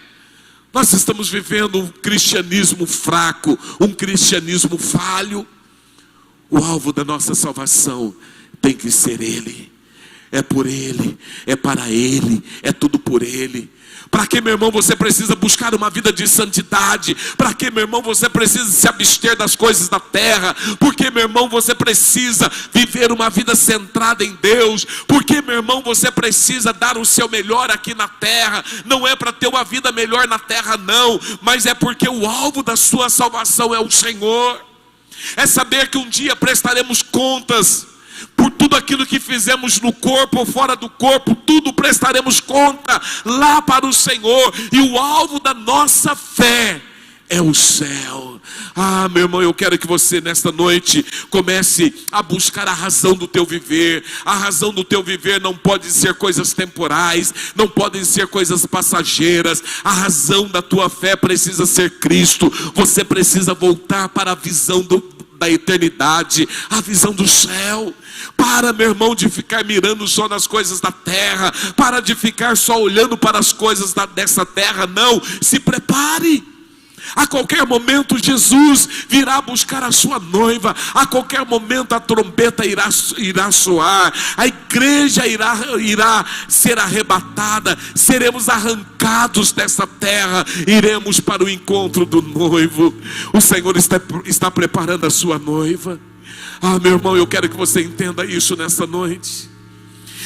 nós estamos vivendo um cristianismo fraco, um cristianismo falho. O alvo da nossa salvação tem que ser Ele. É por Ele, é para Ele, é tudo por Ele. Para que, meu irmão, você precisa buscar uma vida de santidade? Para que, meu irmão, você precisa se abster das coisas da terra? Porque, meu irmão, você precisa viver uma vida centrada em Deus? Porque, meu irmão, você precisa dar o seu melhor aqui na terra? Não é para ter uma vida melhor na terra, não, mas é porque o alvo da sua salvação é o Senhor. É saber que um dia prestaremos contas por tudo aquilo que fizemos no corpo ou fora do corpo, tudo prestaremos conta lá para o Senhor. E o alvo da nossa fé é o céu. Ah, meu irmão, eu quero que você nesta noite comece a buscar a razão do teu viver. A razão do teu viver não pode ser coisas temporais, não podem ser coisas passageiras. A razão da tua fé precisa ser Cristo. Você precisa voltar para a visão da eternidade, a visão do céu. Para, meu irmão, de ficar mirando só nas coisas da terra. Para de ficar só olhando para as coisas dessa terra. Não, se prepare. A qualquer momento Jesus virá buscar a sua noiva. A qualquer momento a trombeta irá soar. A igreja irá ser arrebatada. Seremos arrancados dessa terra. Iremos para o encontro do noivo. O Senhor está preparando a sua noiva. Ah, meu irmão, eu quero que você entenda isso nessa noite.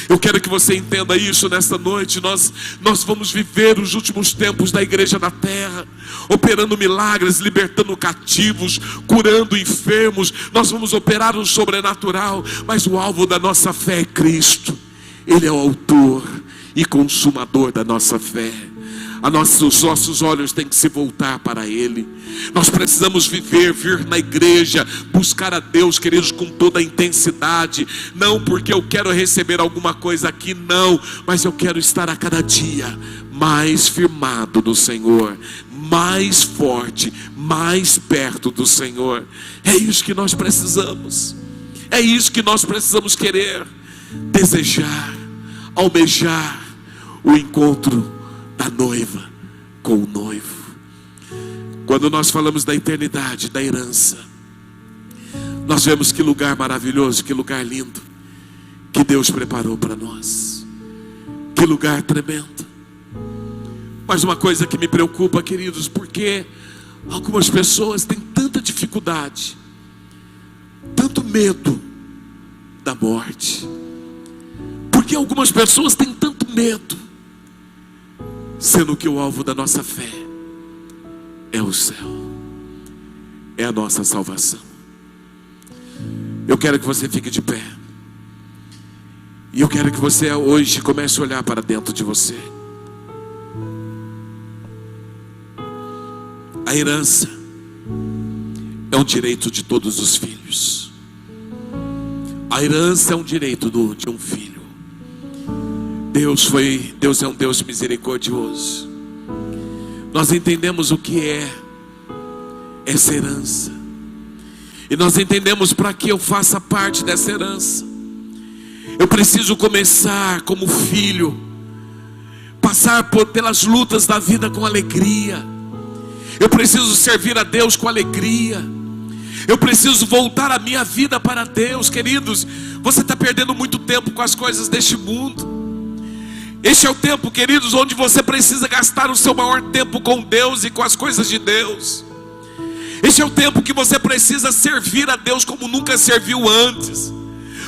Eu quero que você entenda isso nesta noite. Nós vamos viver os últimos tempos da igreja na terra, operando milagres, libertando cativos, curando enfermos. Nós vamos operar o sobrenatural, mas o alvo da nossa fé é Cristo. Ele é o autor e consumador da nossa fé. Os nossos olhos têm que se voltar para Ele. Nós precisamos vir na igreja, buscar a Deus, queridos, com toda a intensidade. Não porque eu quero receber alguma coisa aqui, não, mas eu quero estar a cada dia mais firmado no Senhor, mais forte, mais perto do Senhor. É isso que nós precisamos. É isso que nós precisamos querer, desejar, almejar o encontro da noiva com o noivo. Quando nós falamos da eternidade, da herança, nós vemos que lugar maravilhoso, que lugar lindo que Deus preparou para nós. Que lugar tremendo. Mas uma coisa que me preocupa, queridos, porque algumas pessoas têm tanta dificuldade, tanto medo da morte. Porque algumas pessoas têm tanto medo, sendo que o alvo da nossa fé é o céu, é a nossa salvação. Eu quero que você fique de pé, e eu quero que você hoje comece a olhar para dentro de você. A herança é um direito de todos os filhos. A herança é um direito de um filho. Deus é um Deus misericordioso. Nós entendemos o que é essa herança, e nós entendemos para que eu faça parte dessa herança. Eu preciso começar como filho, passar pelas lutas da vida com alegria. Eu preciso servir a Deus com alegria. Eu preciso voltar a minha vida para Deus. Queridos, você está perdendo muito tempo com as coisas deste mundo. Este é o tempo, queridos, onde você precisa gastar o seu maior tempo com Deus e com as coisas de Deus. Este é o tempo que você precisa servir a Deus como nunca serviu antes.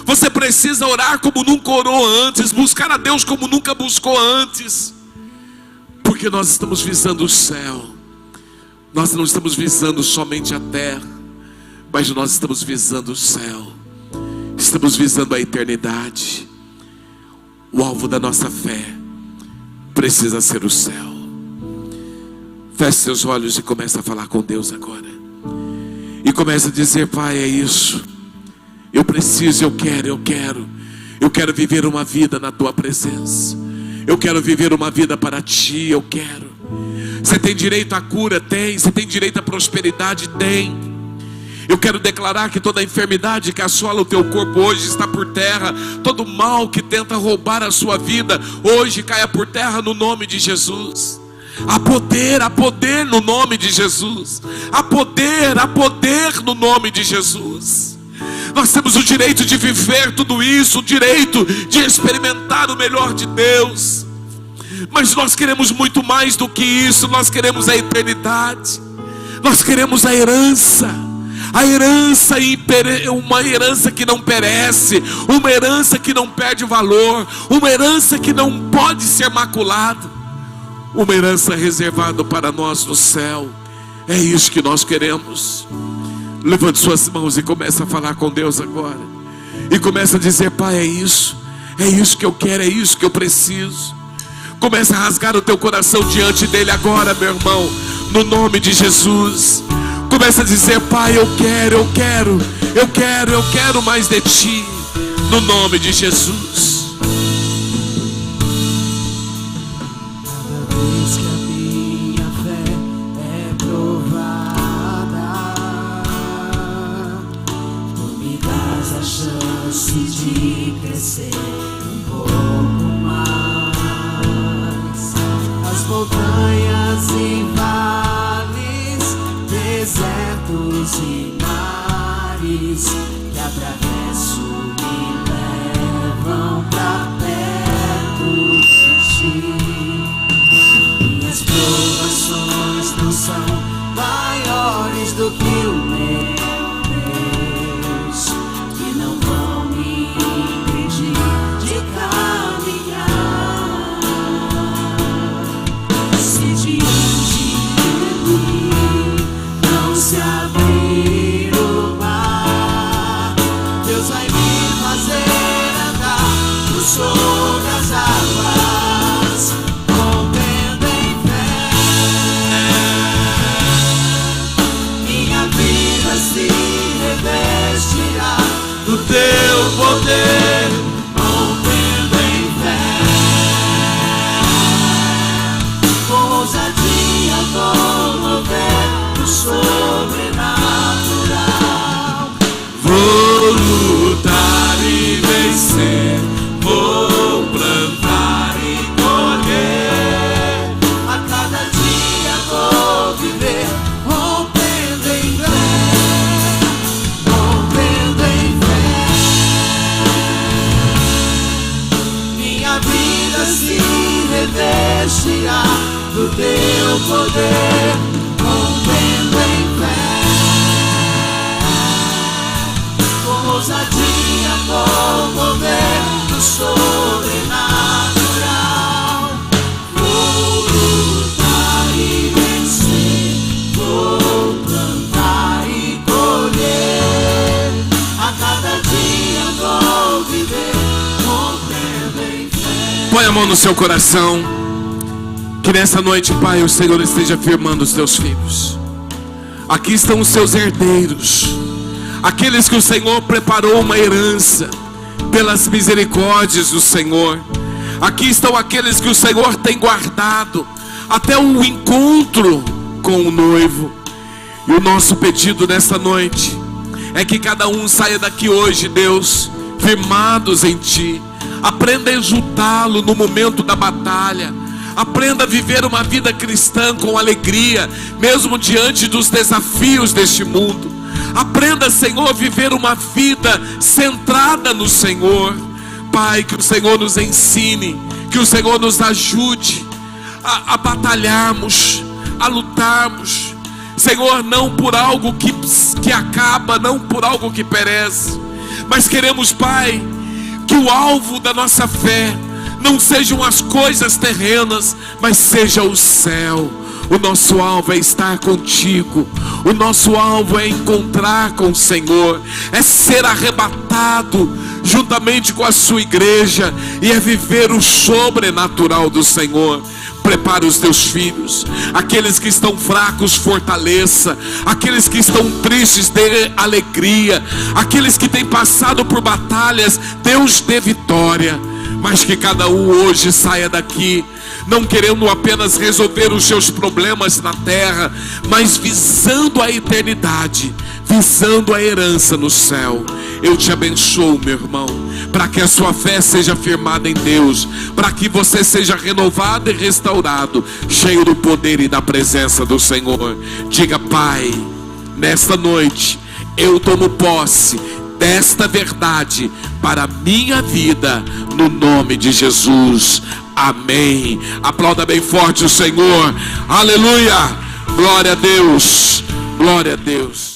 Você precisa orar como nunca orou antes, buscar a Deus como nunca buscou antes. Porque nós estamos visando o céu. Nós não estamos visando somente a terra, mas nós estamos visando o céu. Estamos visando a eternidade. O alvo da nossa fé precisa ser o céu. Feche seus olhos e comece a falar com Deus agora. E comece a dizer: Pai, é isso. Eu preciso, eu quero viver uma vida na Tua presença. Eu quero viver uma vida para Ti, eu quero. Você tem direito à cura? Tem. Você tem direito à prosperidade? Tem. Eu quero declarar que toda enfermidade que assola o teu corpo hoje está por terra. Todo mal que tenta roubar a sua vida hoje caia por terra no nome de Jesus. Há poder no nome de Jesus. Há poder no nome de Jesus. Nós temos o direito de viver tudo isso, o direito de experimentar o melhor de Deus. Mas nós queremos muito mais do que isso. Nós queremos a eternidade. Nós queremos a herança. A herança, uma herança que não perece, uma herança que não perde valor, uma herança que não pode ser maculada, uma herança reservada para nós no céu. É isso que nós queremos. Levante suas mãos e comece a falar com Deus agora. E comece a dizer: Pai, é isso que eu quero, é isso que eu preciso. Comece a rasgar o teu coração diante dele agora, meu irmão, no nome de Jesus. Começa a dizer: Pai, eu quero mais de Ti, no nome de Jesus. Cada vez que a minha fé é provada, Tu me dás a chance de crescer um pouco mais. As montanhas e vales, desertos e mares que atravesso me levam pra perto de Ti. Minhas provações não são maiores do que o meu Deus, que não vão me impedir de caminhar. Se diante de mim não se abrir o mar, Deus vai me fazer andar sobre as águas, rompendo em fé. Minha vida se revestirá do Teu poder, rompendo em fé. Com ousadia vou mover o sobrenatural. Vou lutar e vencer, vou plantar e colher. A cada dia vou viver, rompendo em fé, rompendo em fé. Minha vida se revestirá do Teu poder, rompendo em fé. Com ousadia vou mover o sobrenatural. Vou lutar e vencer, vou plantar e colher. A cada dia vou viver, rompendo em fé. Põe a mão no seu coração. Que nessa noite, Pai, o Senhor esteja firmando os Teus filhos. Aqui estão os Seus herdeiros, aqueles que o Senhor preparou uma herança pelas misericórdias do Senhor. Aqui estão aqueles que o Senhor tem guardado até o encontro com o noivo. E o nosso pedido nesta noite é que cada um saia daqui hoje, Deus, firmados em Ti. Aprenda a exultá-lo no momento da batalha. Aprenda a viver uma vida cristã com alegria, mesmo diante dos desafios deste mundo. Aprenda, Senhor, a viver uma vida centrada no Senhor. Pai, que o Senhor nos ensine, que o Senhor nos ajude a batalharmos, a lutarmos, Senhor, não por algo que acaba, não por algo que perece, mas queremos, Pai, que o alvo da nossa fé não sejam as coisas terrenas, mas seja o céu. O nosso alvo é estar contigo, o nosso alvo é encontrar com o Senhor, é ser arrebatado juntamente com a sua igreja, e é viver o sobrenatural do Senhor. Prepara os teus filhos, aqueles que estão fracos, fortaleça, aqueles que estão tristes, dê alegria, aqueles que têm passado por batalhas, Deus dê vitória. Mas que cada um hoje saia daqui não querendo apenas resolver os seus problemas na terra, mas visando a eternidade, visando a herança no céu. Eu te abençoo, meu irmão, para que a sua fé seja firmada em Deus, para que você seja renovado e restaurado, cheio do poder e da presença do Senhor. Diga: Pai, nesta noite eu tomo posse desta verdade para a minha vida, no nome de Jesus. Amém. Aplauda bem forte o Senhor. Aleluia. Glória a Deus. Glória a Deus.